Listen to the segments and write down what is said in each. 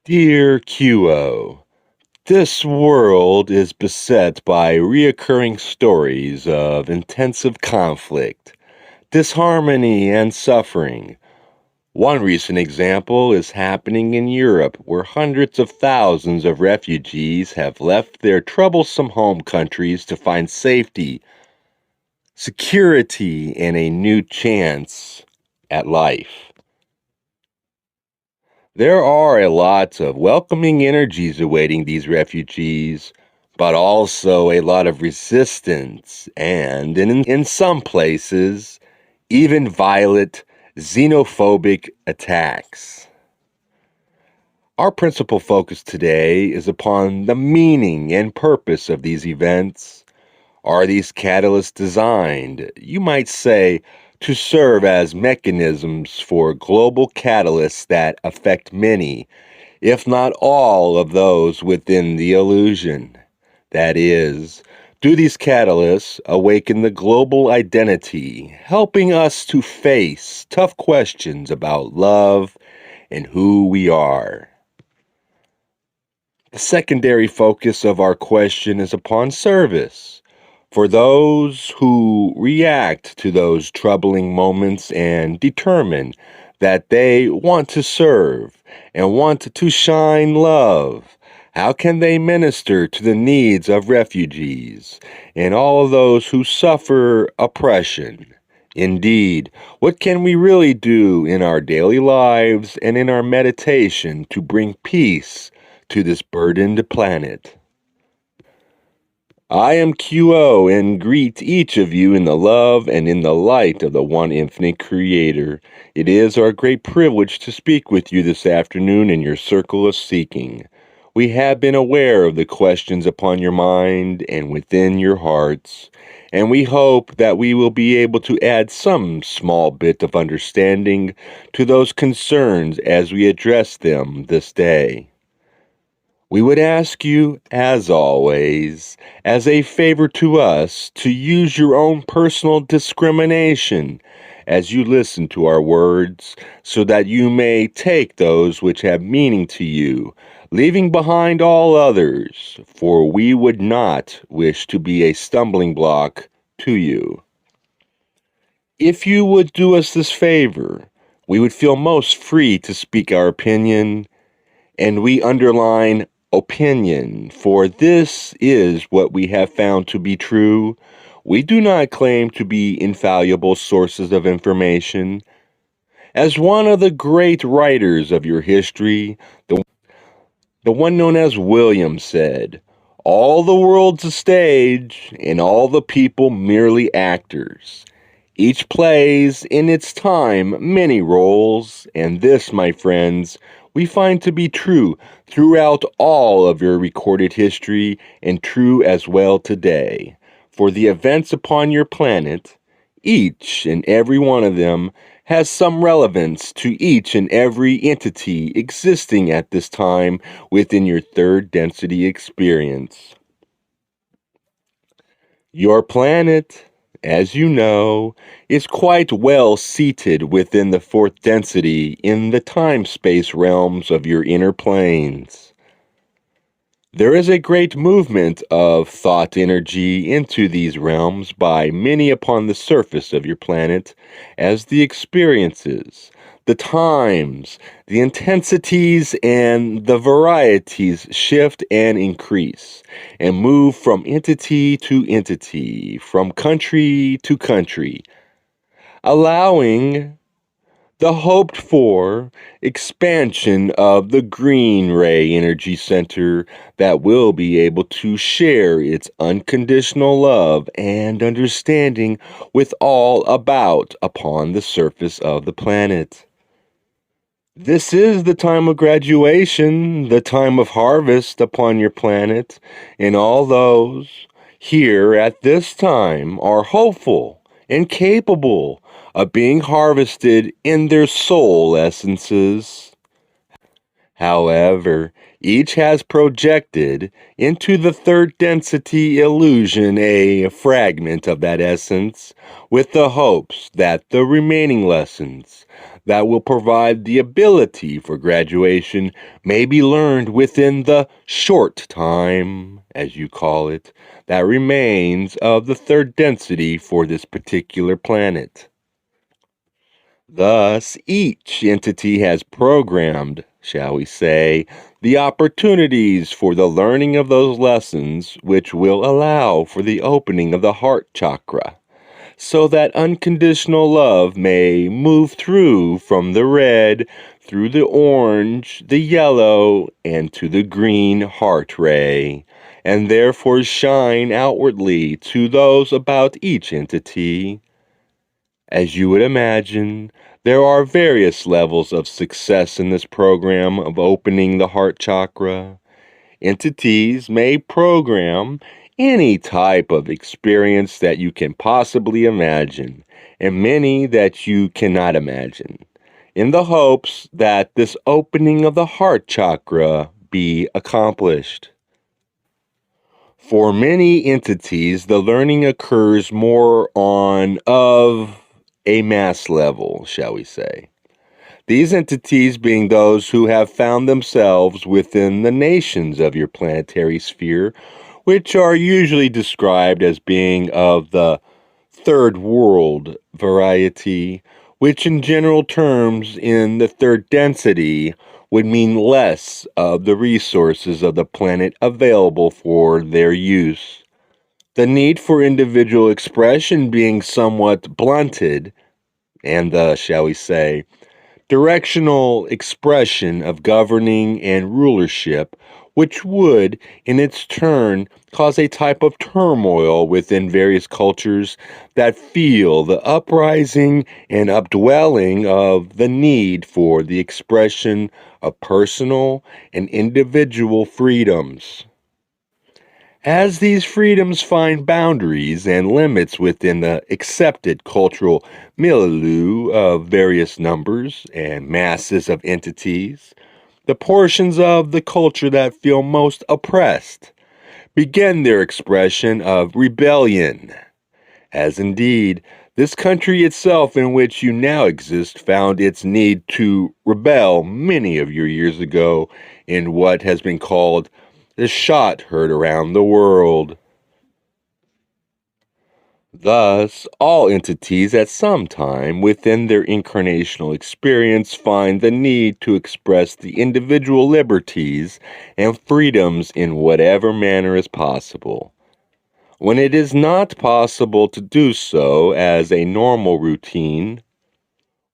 Dear QO, this world is beset by reoccurring stories of intensive conflict, disharmony, and suffering. One recent example is happening in Europe, where hundreds of thousands of refugees have left their troublesome home countries to find safety, security, and a new chance at life. There are a lot of welcoming energies awaiting these refugees, but also a lot of resistance and, in some places, even violent xenophobic attacks. Our principal focus today is upon the meaning and purpose of these events. Are these catalysts designed, you might say, to serve as mechanisms for global catalysts that affect many, if not all, of those within the illusion? That is, do these catalysts awaken the global identity, helping us to face tough questions about love and who we are? The secondary focus of our question is upon service. For those who react to those troubling moments and determine that they want to serve and want to shine love, how can they minister to the needs of refugees and all of those who suffer oppression? Indeed, what can we really do in our daily lives and in our meditation to bring peace to this burdened planet? I am QO and greet each of you in the love and in the light of the one infinite Creator. It is our great privilege to speak with you this afternoon in your circle of seeking. We have been aware of the questions upon your mind and within your hearts, and we hope that we will be able to add some small bit of understanding to those concerns as we address them this day. We would ask you, as always, as a favor to us, to use your own personal discrimination as you listen to our words, so that you may take those which have meaning to you, leaving behind all others, for we would not wish to be a stumbling block to you. If you would do us this favor, we would feel most free to speak our opinion, and we underline opinion, for this is what we have found to be true. We do not claim to be infallible sources of information. As one of the great writers of your history, the one known as William, said, "All the world's a stage, and all the people merely actors. Each plays in its time many roles, and this, my friends, we find to be true throughout all of your recorded history and true as well today. For the events upon your planet, each and every one of them has some relevance to each and every entity existing at this time within your third density experience. Your planet, as you know, is quite well seated within the fourth density in the time-space realms of your inner planes. There is a great movement of thought energy into these realms by many upon the surface of your planet as the experiences, the times, the intensities, and the varieties shift and increase and move from entity to entity, from country to country, allowing the hoped-for expansion of the Green Ray Energy Center that will be able to share its unconditional love and understanding with all about upon the surface of the planet. This is the time of graduation, the time of harvest upon your planet, and all those here at this time are hopeful and capable of being harvested in their soul essences. However, each has projected into the third density illusion a fragment of that essence with the hopes that the remaining lessons, that will provide the ability for graduation may be learned within the short time, as you call it, that remains of the third density for this particular planet. Thus, each entity has programmed, shall we say, the opportunities for the learning of those lessons which will allow for the opening of the heart chakra, so that unconditional love may move through from the red, through the orange, the yellow, and to the green heart ray, and therefore shine outwardly to those about each entity. As you would imagine, there are various levels of success in this program of opening the heart chakra. Entities may program any type of experience that you can possibly imagine, and many that you cannot imagine, in the hopes that this opening of the heart chakra be accomplished. For many entities, the learning occurs more on of a mass level, shall we say. These entities being those who have found themselves within the nations of your planetary sphere, which are usually described as being of the third world variety, which in general terms in the third density would mean less of the resources of the planet available for their use. The need for individual expression being somewhat blunted, and the, shall we say, directional expression of governing and rulership, which would, in its turn, cause a type of turmoil within various cultures that feel the uprising and updwelling of the need for the expression of personal and individual freedoms. As these freedoms find boundaries and limits within the accepted cultural milieu of various numbers and masses of entities, the portions of the culture that feel most oppressed begin their expression of rebellion, as indeed this country itself in which you now exist found its need to rebel many of your years ago in what has been called the shot heard around the world. Thus, all entities at some time within their incarnational experience find the need to express the individual liberties and freedoms in whatever manner is possible. When it is not possible to do so as a normal routine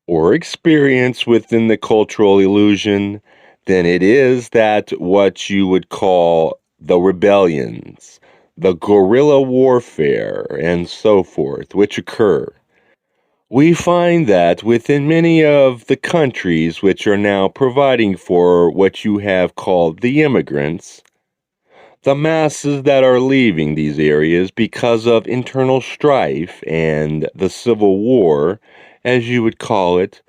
or experience within the cultural illusion, then it is that what you would call the rebellions, the guerrilla warfare, and so forth, which occur. We find that within many of the countries which are now providing for what you have called the immigrants, the masses that are leaving these areas because of internal strife and the civil war, as you would call it,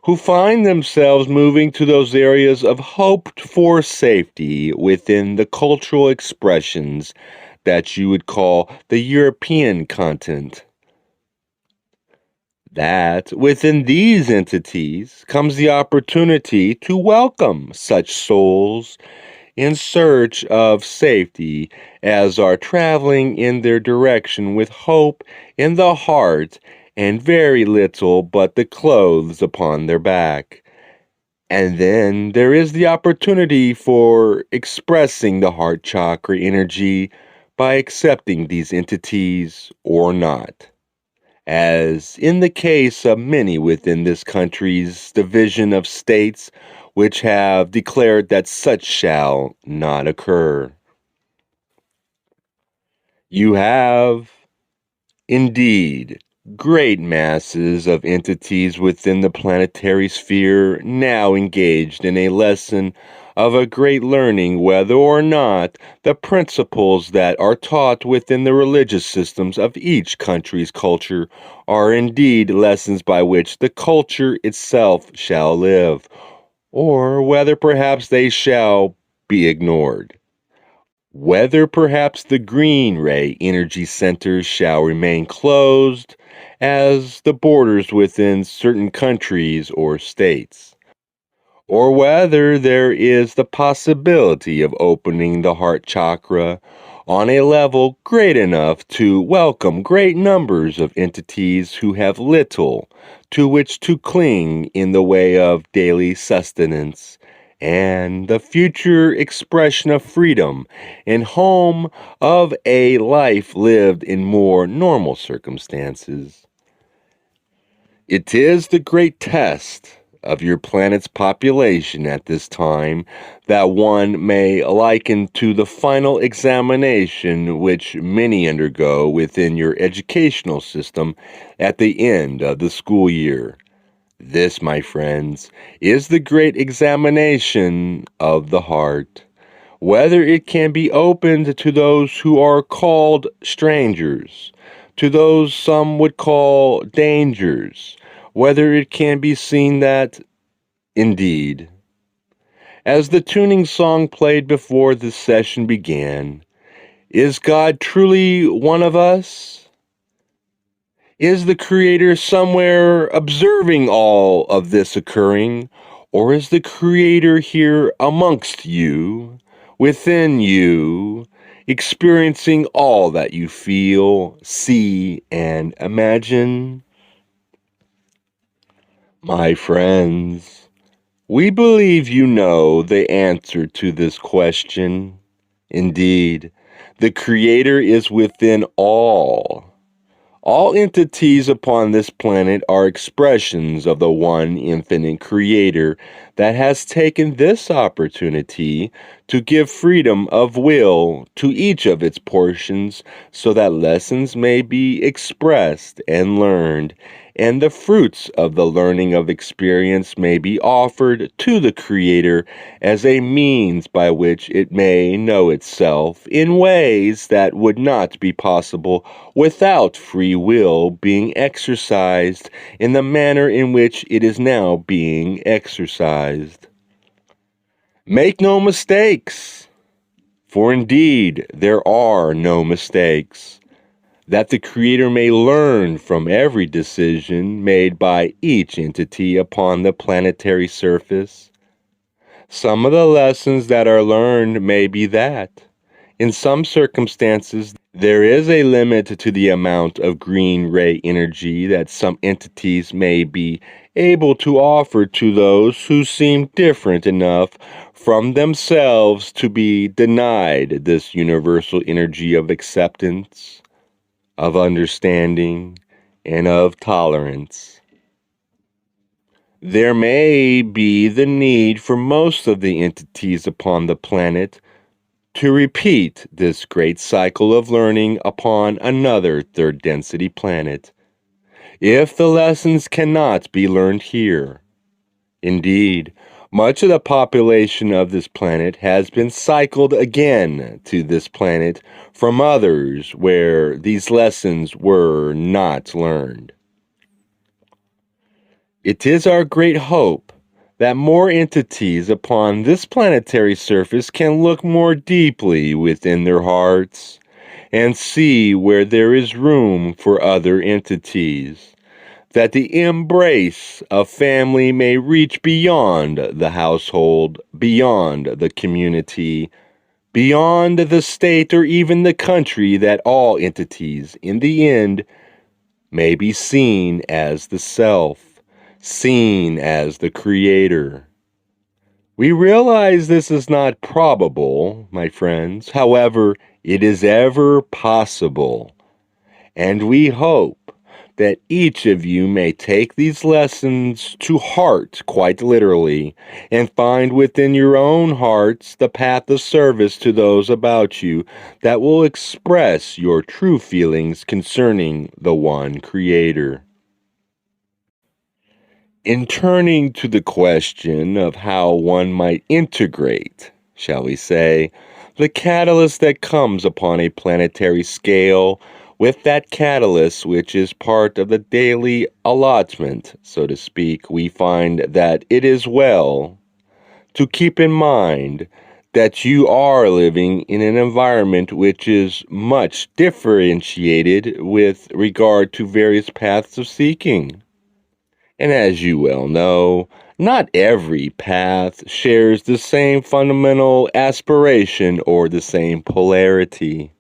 who find themselves moving to those areas of hoped for safety within the cultural expressions that you would call the European continent. That within these entities comes the opportunity to welcome such souls in search of safety as are traveling in their direction with hope in the heart and very little but the clothes upon their back. And then there is the opportunity for expressing the heart chakra energy by accepting these entities or not. As in the case of many within this country's division of states which have declared that such shall not occur. You have, indeed, great masses of entities within the planetary sphere now engaged in a lesson of a great learning whether or not the principles that are taught within the religious systems of each country's culture are indeed lessons by which the culture itself shall live, or whether perhaps they shall be ignored. Whether perhaps the green ray energy centers shall remain closed, as the borders within certain countries or states, or whether there is the possibility of opening the heart chakra on a level great enough to welcome great numbers of entities who have little to which to cling in the way of daily sustenance, and the future expression of freedom and home of a life lived in more normal circumstances. It is the great test of your planet's population at this time that one may liken to the final examination which many undergo within your educational system at the end of the school year. This, my friends, is the great examination of the heart. Whether it can be opened to those who are called strangers, to those some would call dangers, whether it can be seen that, indeed, as the tuning song played before this session began, is God truly one of us? Is the Creator somewhere observing all of this occurring, or is the Creator here amongst you, within you, experiencing all that you feel, see, and imagine? My friends, we believe you know the answer to this question. Indeed, the Creator is within all. All entities upon this planet are expressions of the one infinite Creator that has taken this opportunity to give freedom of will to each of its portions so that lessons may be expressed and learned, and the fruits of the learning of experience may be offered to the Creator as a means by which it may know itself in ways that would not be possible without free will being exercised in the manner in which it is now being exercised. Make no mistakes, for indeed there are no mistakes, that the Creator may learn from every decision made by each entity upon the planetary surface. Some of the lessons that are learned may be that, in some circumstances, there is a limit to the amount of green ray energy that some entities may be able to offer to those who seem different enough from themselves to be denied this universal energy of acceptance, of understanding, and of tolerance. There may be the need for most of the entities upon the planet to repeat this great cycle of learning upon another third density planet, if the lessons cannot be learned here. Indeed, much of the population of this planet has been cycled again to this planet from others where these lessons were not learned. It is our great hope that more entities upon this planetary surface can look more deeply within their hearts and see where there is room for other entities, that the embrace of family may reach beyond the household, beyond the community, beyond the state or even the country, that all entities, in the end, may be seen as the self, seen as the Creator. We realize this is not probable, my friends. However, it is ever possible. And we hope that each of you may take these lessons to heart, quite literally, and find within your own hearts the path of service to those about you that will express your true feelings concerning the one Creator. In turning to the question of how one might integrate, shall we say, the catalyst that comes upon a planetary scale with that catalyst which is part of the daily allotment, so to speak, we find that it is well to keep in mind that you are living in an environment which is much differentiated with regard to various paths of seeking. And as you well know, not every path shares the same fundamental aspiration or the same polarity.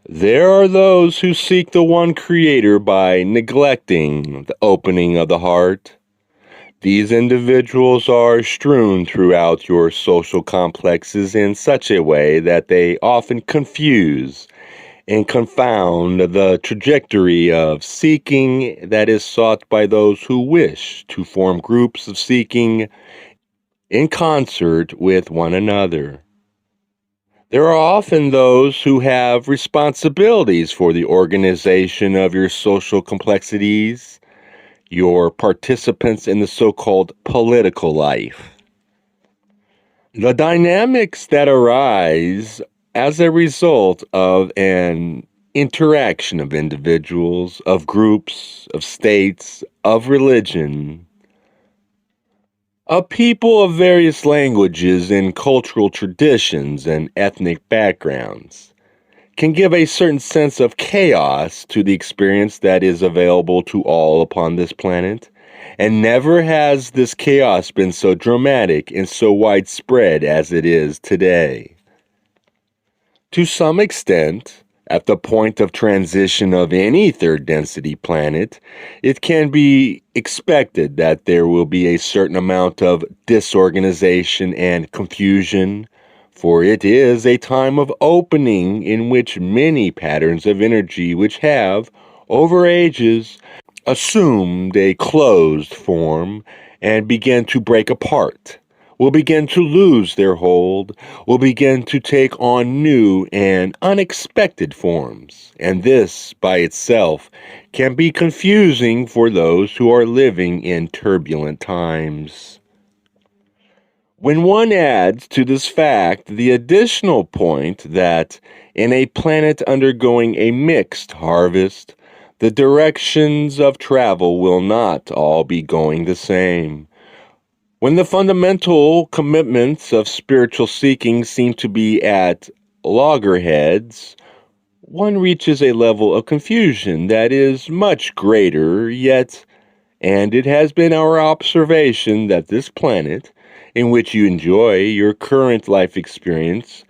There are those who seek the one creator by neglecting the opening of the heart. These individuals are strewn throughout your social complexes in such a way that they often confuse and confound the trajectory of seeking that is sought by those who wish to form groups of seeking in concert with one another. There are often those who have responsibilities for the organization of your social complexities, your participants in the so-called political life. The dynamics that arise as a result of an interaction of individuals, of groups, of states, of religion, of people of various languages and cultural traditions and ethnic backgrounds can give a certain sense of chaos to the experience that is available to all upon this planet. And never has this chaos been so dramatic and so widespread as it is today. To some extent, at the point of transition of any third density planet, it can be expected that there will be a certain amount of disorganization and confusion, for it is a time of opening in which many patterns of energy which have, over ages, assumed a closed form and began to break apart, will begin to lose their hold, will begin to take on new and unexpected forms. And this, by itself, can be confusing for those who are living in turbulent times. When one adds to this fact the additional point that in a planet undergoing a mixed harvest, the directions of travel will not all be going the same. When the fundamental commitments of spiritual seeking seem to be at loggerheads, one reaches a level of confusion that is much greater yet, and it has been our observation that this planet, in which you enjoy your current life experience,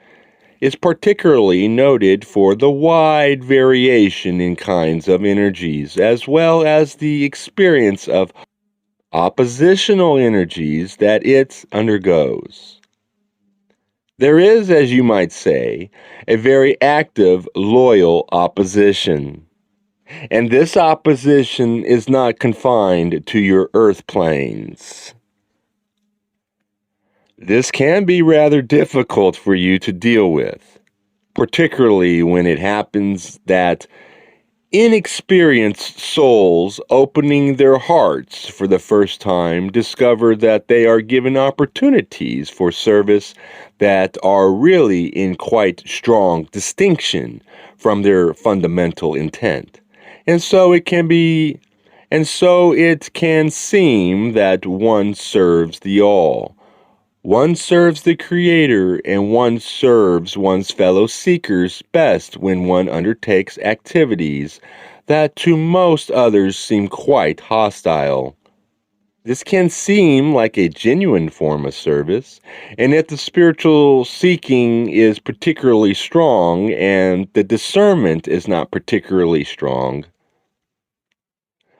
is particularly noted for the wide variation in kinds of energies, as well as the experience of oppositional energies that it undergoes. There is, as you might say, a very active, loyal opposition. And this opposition is not confined to your earth planes. This can be rather difficult for you to deal with, particularly when it happens that inexperienced souls opening their hearts for the first time discover that they are given opportunities for service that are really in quite strong distinction from their fundamental intent. And so it can seem that one serves the all. One serves the Creator, and one serves one's fellow seekers best when one undertakes activities that to most others seem quite hostile. This can seem like a genuine form of service, and if the spiritual seeking is particularly strong and the discernment is not particularly strong,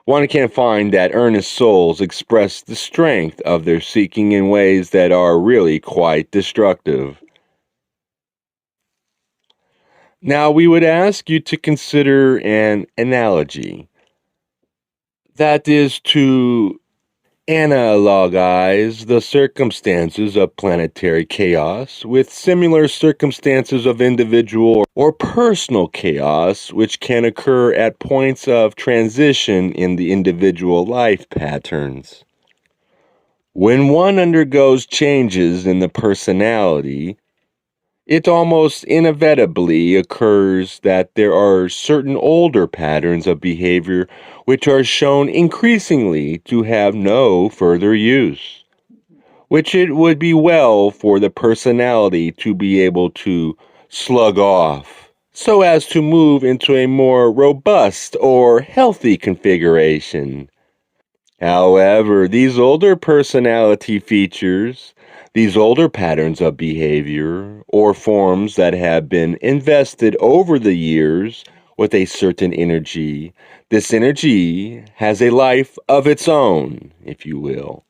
one can find that earnest souls express the strength of their seeking in ways that are really quite destructive. Now, we would ask you to consider an analogy. That is to analogize the circumstances of planetary chaos with similar circumstances of individual or personal chaos which can occur at points of transition in the individual life patterns. When one undergoes changes in the personality, it almost inevitably occurs that there are certain older patterns of behavior which are shown increasingly to have no further use, which it would be well for the personality to be able to slug off, so as to move into a more robust or healthy configuration. However, these older personality features, these older patterns of behavior, or forms that have been invested over the years with a certain energy, this energy has a life of its own, if you will.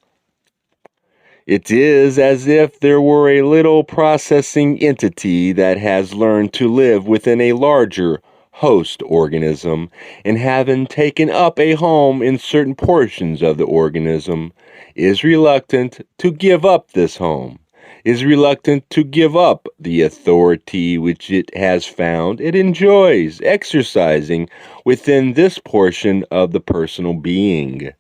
It is as if there were a little processing entity that has learned to live within a larger host organism, and having taken up a home in certain portions of the organism, is reluctant to give up this home, is reluctant to give up the authority which it has found it enjoys exercising within this portion of the personal being.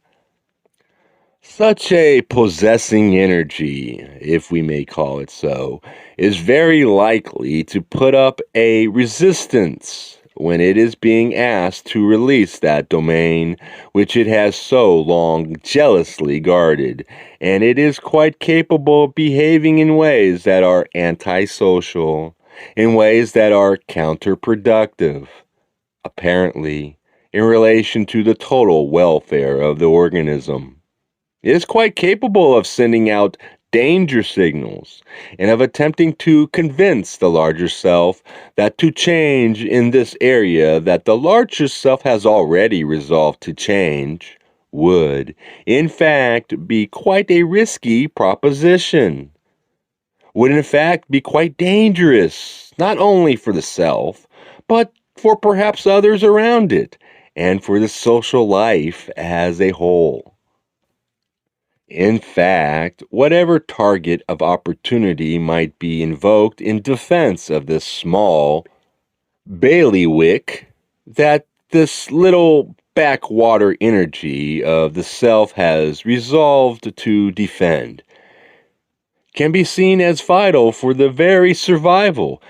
Such a possessing energy, if we may call it so, is very likely to put up a resistance when it is being asked to release that domain which it has so long jealously guarded, and it is quite capable of behaving in ways that are antisocial, in ways that are counterproductive, apparently, in relation to the total welfare of the organism. It is quite capable of sending out danger signals and of attempting to convince the larger self that to change in this area that the larger self has already resolved to change would, in fact, be quite a risky proposition, would in fact be quite dangerous, not only for the self, but for perhaps others around it, and for the social life as a whole. In fact, whatever target of opportunity might be invoked in defense of this small bailiwick that this little backwater energy of the self has resolved to defend, can be seen as vital for the very survival,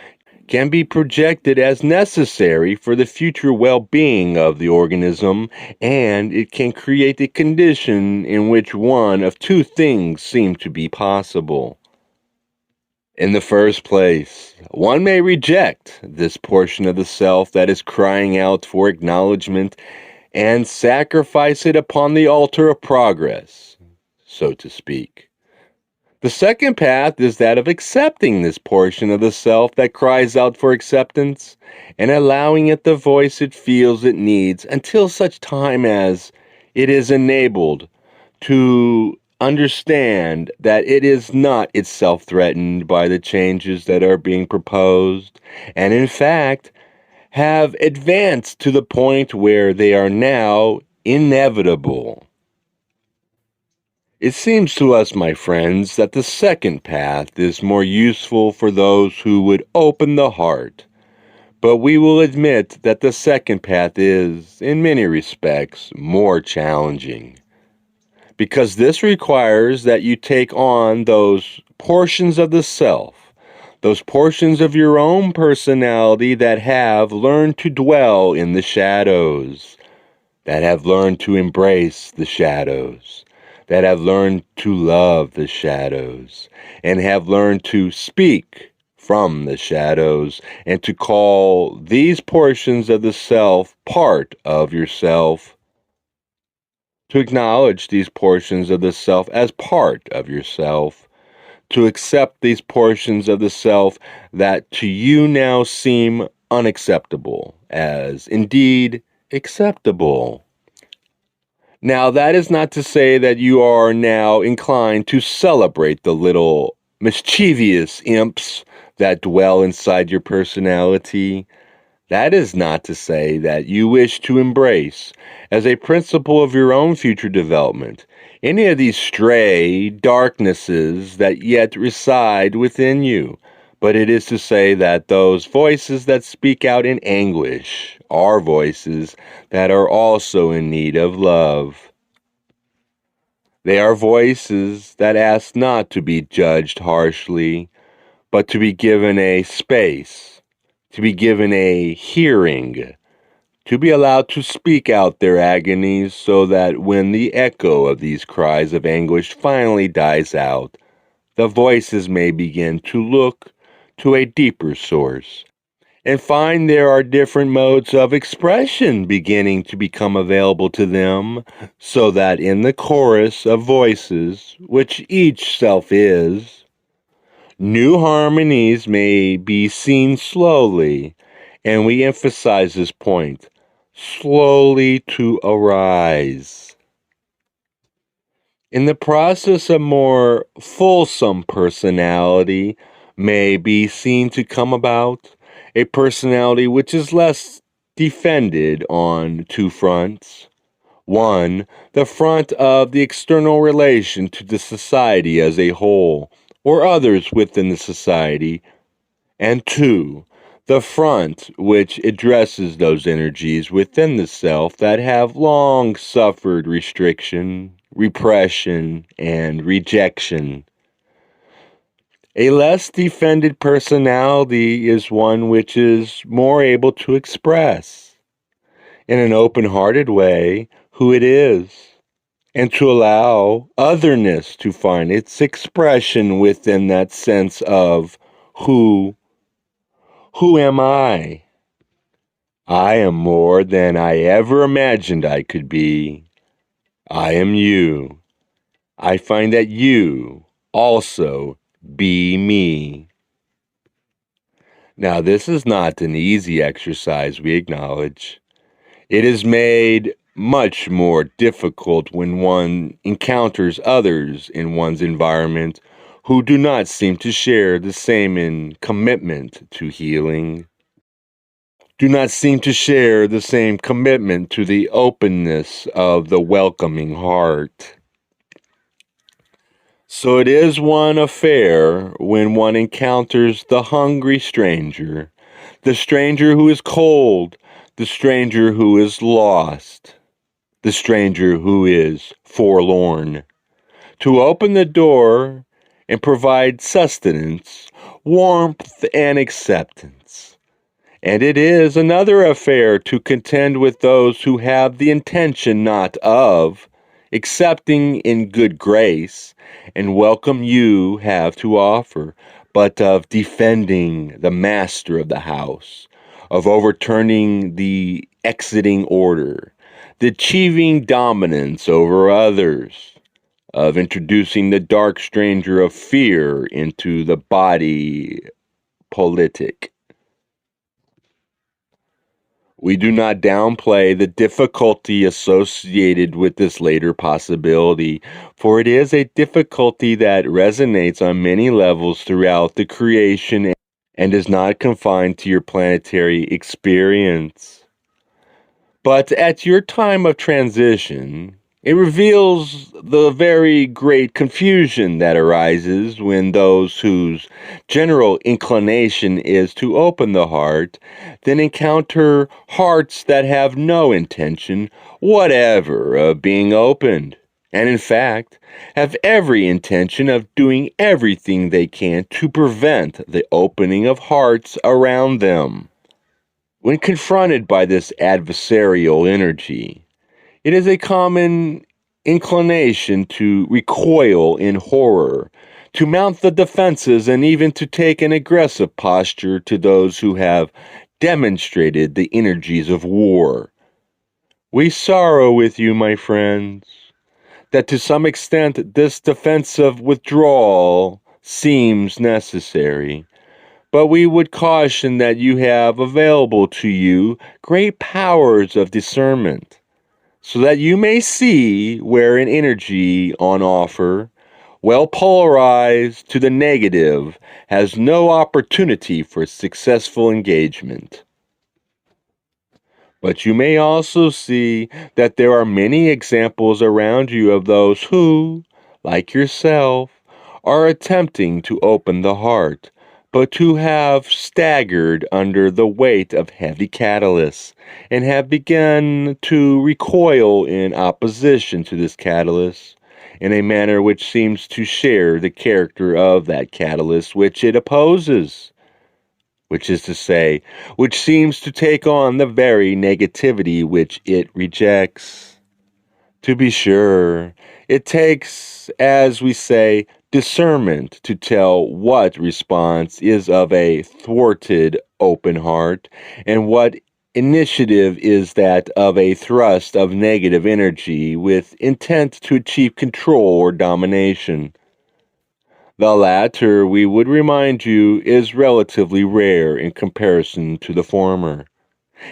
can be projected as necessary for the future well-being of the organism, and it can create a condition in which one of two things seem to be possible. In the first place, one may reject this portion of the self that is crying out for acknowledgement and sacrifice it upon the altar of progress, so to speak. The second path is that of accepting this portion of the self that cries out for acceptance and allowing it the voice it feels it needs until such time as it is enabled to understand that it is not itself threatened by the changes that are being proposed, and in fact have advanced to the point where they are now inevitable. It seems to us, my friends, that the second path is more useful for those who would open the heart, but we will admit that the second path is, in many respects, more challenging, because this requires that you take on those portions of the self, those portions of your own personality that have learned to dwell in the shadows, that have learned to embrace the shadows, that have learned to love the shadows, and have learned to speak from the shadows, and to call these portions of the self part of yourself, to acknowledge these portions of the self as part of yourself, to accept these portions of the self that to you now seem unacceptable as indeed acceptable. Now, that is not to say that you are now inclined to celebrate the little mischievous imps that dwell inside your personality. That is not to say that you wish to embrace, as a principle of your own future development, any of these stray darknesses that yet reside within you. But it is to say that those voices that speak out in anguish are voices that are also in need of love. They are voices that ask not to be judged harshly, but to be given a space, to be given a hearing, to be allowed to speak out their agonies so that when the echo of these cries of anguish finally dies out, the voices may begin to look to a deeper source and find there are different modes of expression beginning to become available to them, so that in the chorus of voices, which each self is, new harmonies may be seen slowly, and we emphasize this point, slowly to arise. In the process, a more fulsome personality may be seen to come about, a personality which is less defended on two fronts. One, the front of the external relation to the society as a whole, or others within the society, and two, the front which addresses those energies within the self that have long suffered restriction, repression, and rejection. A less defended personality is one which is more able to express, in an open-hearted way, who it is, and to allow otherness to find its expression within that sense of who am I? I am more than I ever imagined I could be. I am you. I find that you also be me. Now, this is not an easy exercise, we acknowledge. It is made much more difficult when one encounters others in one's environment who do not seem to share the same in commitment to healing, do not seem to share the same commitment to the openness of the welcoming heart. So it is one affair when one encounters the hungry stranger, the stranger who is cold, the stranger who is lost, the stranger who is forlorn, to open the door and provide sustenance, warmth, and acceptance. And it is another affair to contend with those who have the intention not of accepting in good grace and welcome you have to offer, but of defending the master of the house, of overturning the exiting order, the achieving dominance over others, of introducing the dark stranger of fear into the body politic. We do not downplay the difficulty associated with this later possibility, for it is a difficulty that resonates on many levels throughout the creation and is not confined to your planetary experience. But at your time of transition, it reveals the very great confusion that arises when those whose general inclination is to open the heart then encounter hearts that have no intention whatever of being opened, and in fact have every intention of doing everything they can to prevent the opening of hearts around them. When confronted by this adversarial energy, it is a common inclination to recoil in horror, to mount the defenses, and even to take an aggressive posture to those who have demonstrated the energies of war. We sorrow with you, my friends, that to some extent this defensive withdrawal seems necessary. But we would caution that you have available to you great powers of discernment, so that you may see where an energy on offer, well polarized to the negative, has no opportunity for successful engagement. But you may also see that there are many examples around you of those who, like yourself, are attempting to open the heart, but who have staggered under the weight of heavy catalysts and have begun to recoil in opposition to this catalyst in a manner which seems to share the character of that catalyst which it opposes, which is to say, which seems to take on the very negativity which it rejects. To be sure, it takes, as we say, discernment to tell what response is of a thwarted open heart and what initiative is that of a thrust of negative energy with intent to achieve control or domination. The latter, we would remind you, is relatively rare in comparison to the former.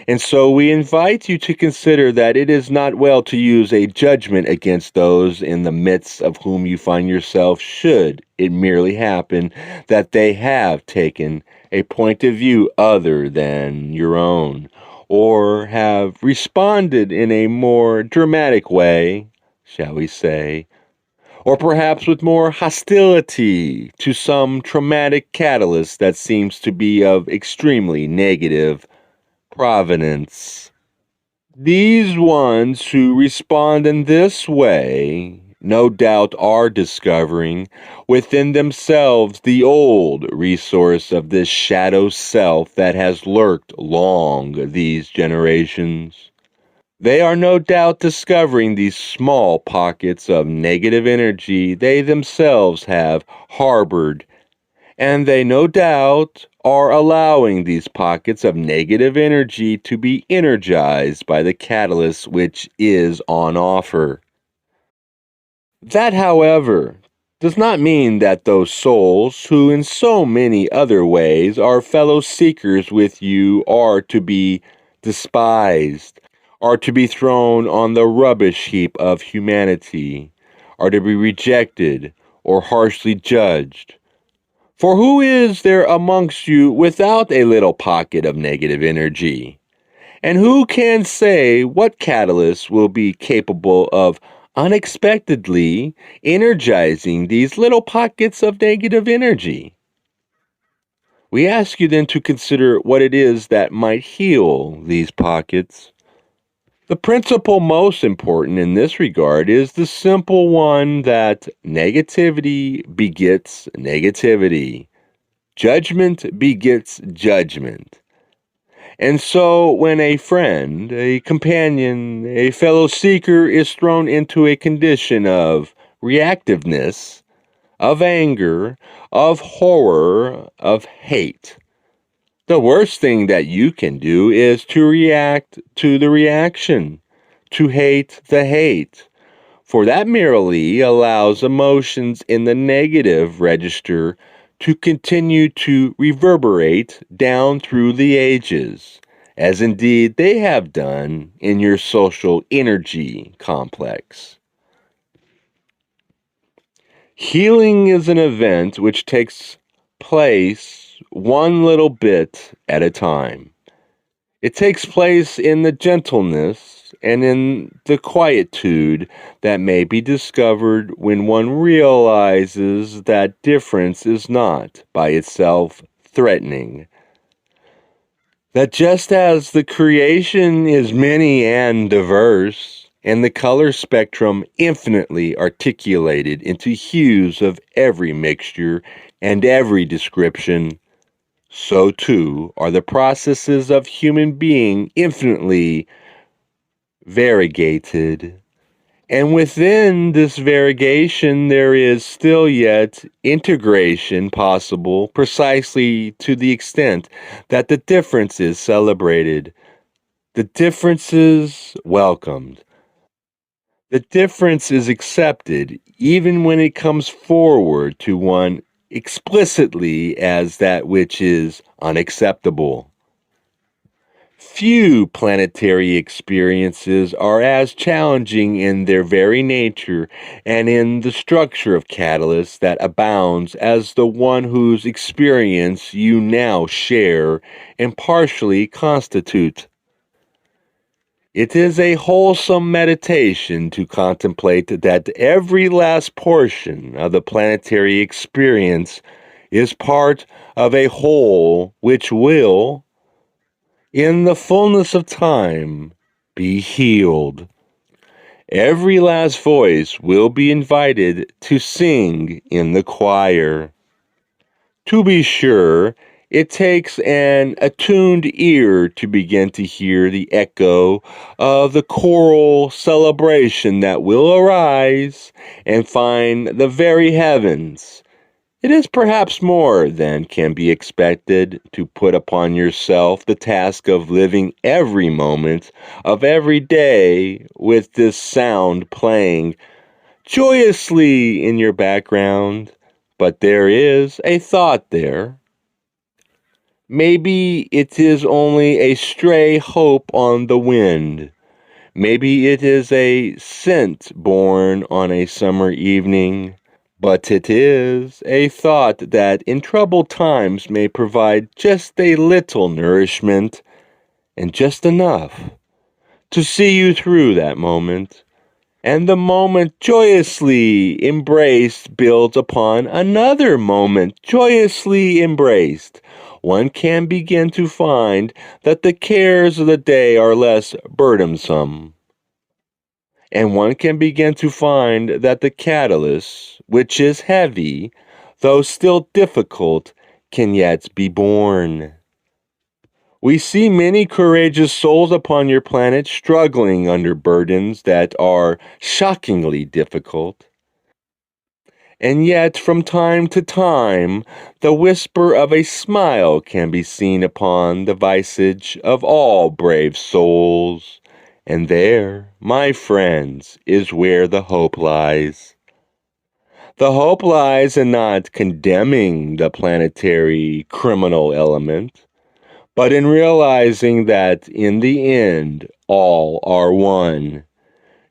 And so we invite you to consider that it is not well to use a judgment against those in the midst of whom you find yourself, should it merely happen that they have taken a point of view other than your own, or have responded in a more dramatic way, shall we say, or perhaps with more hostility to some traumatic catalyst that seems to be of extremely negative provenance. These ones who respond in this way, no doubt, are discovering within themselves the old resource of this shadow self that has lurked long these generations. They are no doubt discovering these small pockets of negative energy they themselves have harbored, and they no doubt are allowing these pockets of negative energy to be energized by the catalyst which is on offer. That, however, does not mean that those souls who in so many other ways are fellow seekers with you are to be despised, are to be thrown on the rubbish heap of humanity, are to be rejected or harshly judged. For who is there amongst you without a little pocket of negative energy? And who can say what catalyst will be capable of unexpectedly energizing these little pockets of negative energy? We ask you then to consider what it is that might heal these pockets. The principle most important in this regard is the simple one that negativity begets negativity. Judgment begets judgment. And so, when a friend, a companion, a fellow seeker is thrown into a condition of reactiveness, of anger, of horror, of hate, the worst thing that you can do is to react to the reaction, to hate the hate, for that merely allows emotions in the negative register to continue to reverberate down through the ages, as indeed they have done in your social energy complex. Healing is an event which takes place one little bit at a time. It takes place in the gentleness and in the quietude that may be discovered when one realizes that difference is not by itself threatening. That just as the creation is many and diverse, and the color spectrum infinitely articulated into hues of every mixture and every description, so too are the processes of human being infinitely variegated. And within this variegation, there is still yet integration possible precisely to the extent that the difference is celebrated, the difference is welcomed, the difference is accepted, even when it comes forward to one explicitly as that which is unacceptable. Few planetary experiences are as challenging in their very nature and in the structure of catalysts that abounds as the one whose experience you now share and partially constitute. It is a wholesome meditation to contemplate that every last portion of the planetary experience is part of a whole which will, in the fullness of time, be healed. Every last voice will be invited to sing in the choir. To be sure, It takes an attuned ear to begin to hear the echo of the choral celebration that will arise and find the very heavens. It is perhaps more than can be expected to put upon yourself the task of living every moment of every day with this sound playing joyously in your background. But there is a thought there. Maybe it is only a stray hope on the wind. Maybe it is a scent born on a summer evening. But it is a thought that in troubled times may provide just a little nourishment and just enough to see you through that moment. And the moment joyously embraced builds upon another moment joyously embraced. One can begin to find that the cares of the day are less burdensome. And one can begin to find that the catalyst, which is heavy, though still difficult, can yet be borne. We see many courageous souls upon your planet struggling under burdens that are shockingly difficult. And yet, from time to time, the whisper of a smile can be seen upon the visage of all brave souls. And there, my friends, is where the hope lies. The hope lies in not condemning the planetary criminal element, but in realizing that in the end, all are one.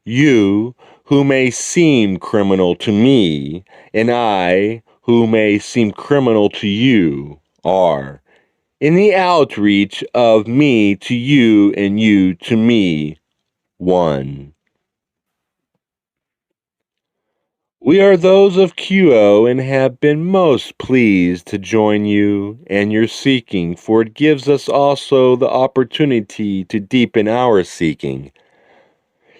You, who may seem criminal to me, and I, who may seem criminal to you, are, in the outreach of me to you and you to me, one. We are those of QO and have been most pleased to join you and your seeking, for it gives us also the opportunity to deepen our seeking.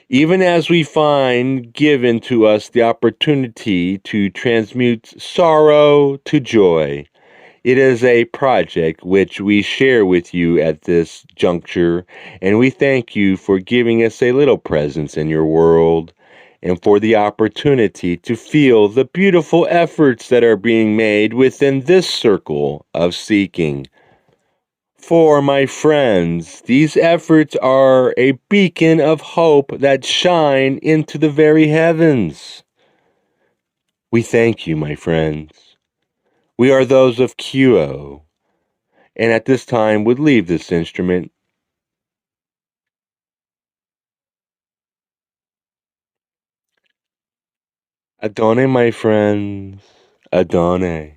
Even as we find given to us the opportunity to transmute sorrow to joy, it is a project which we share with you at this juncture, and we thank you for giving us a little presence in your world and for the opportunity to feel the beautiful efforts that are being made within this circle of seeking. For my friends, these efforts are a beacon of hope that shine into the very heavens. We thank you, my friends. We are those of QO, and at this time would leave this instrument. Adone, my friends, Adone.